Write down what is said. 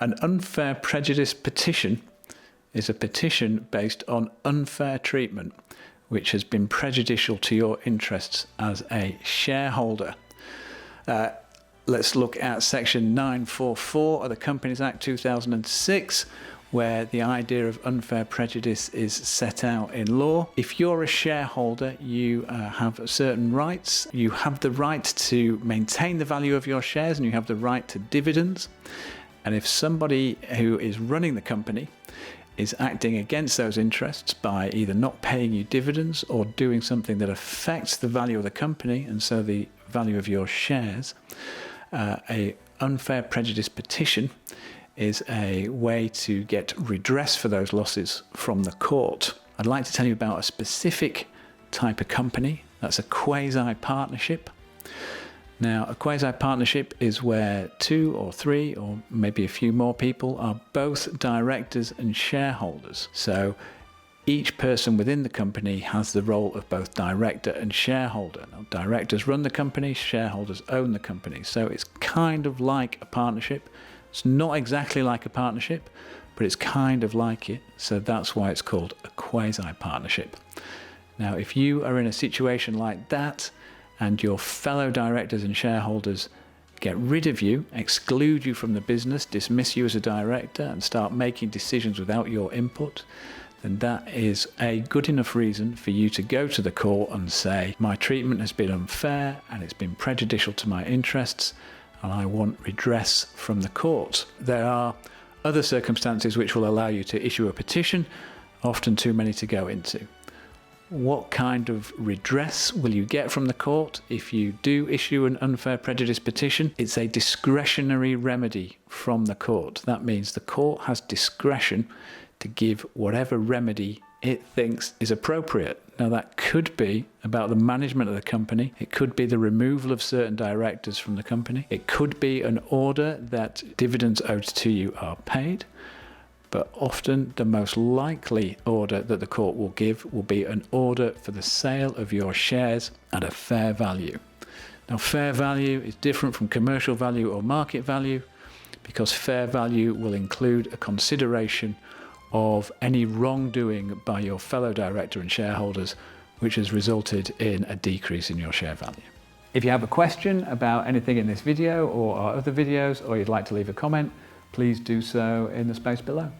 An unfair prejudice petition is a petition based on unfair treatment which has been prejudicial to your interests as a shareholder. Let's look at section 944 of the Companies Act 2006, where the idea of unfair prejudice is set out in law. If you're a shareholder, you have certain rights. You have the right to maintain the value of your shares, and you have the right to dividends. And if somebody who is running the company is acting against those interests by either not paying you dividends or doing something that affects the value of the company, and so the value of your shares, a unfair prejudice petition is a way to get redress for those losses from the court. I'd like to tell you about a specific type of company. That's a quasi-partnership. Now, a quasi-partnership is where 2 or 3 or maybe a few more people are both directors and shareholders. So each person within the company has the role of both director and shareholder. Now, directors run the company, shareholders own the company. So it's kind of like a partnership. It's not exactly like a partnership, but it's kind of like it. So that's why it's called a quasi-partnership. Now, if you are in a situation like that and your fellow directors and shareholders get rid of you, exclude you from the business, dismiss you as a director, and start making decisions without your input, then that is a good enough reason for you to go to the court and say, my treatment has been unfair and it's been prejudicial to my interests, and I want redress from the court. There are other circumstances which will allow you to issue a petition, often too many to go into. What kind of redress will you get from the court if you do issue an unfair prejudice petition? It's a discretionary remedy from the court. That means the court has discretion to give whatever remedy it thinks is appropriate. Now, that could be about the management of the company. It could be the removal of certain directors from the company. It could be an order that dividends owed to you are paid. But often the most likely order that the court will give will be an order for the sale of your shares at a fair value. Now, fair value is different from commercial value or market value, because fair value will include a consideration of any wrongdoing by your fellow director and shareholders, which has resulted in a decrease in your share value. If you have a question about anything in this video or our other videos, or you'd like to leave a comment, please do so in the space below.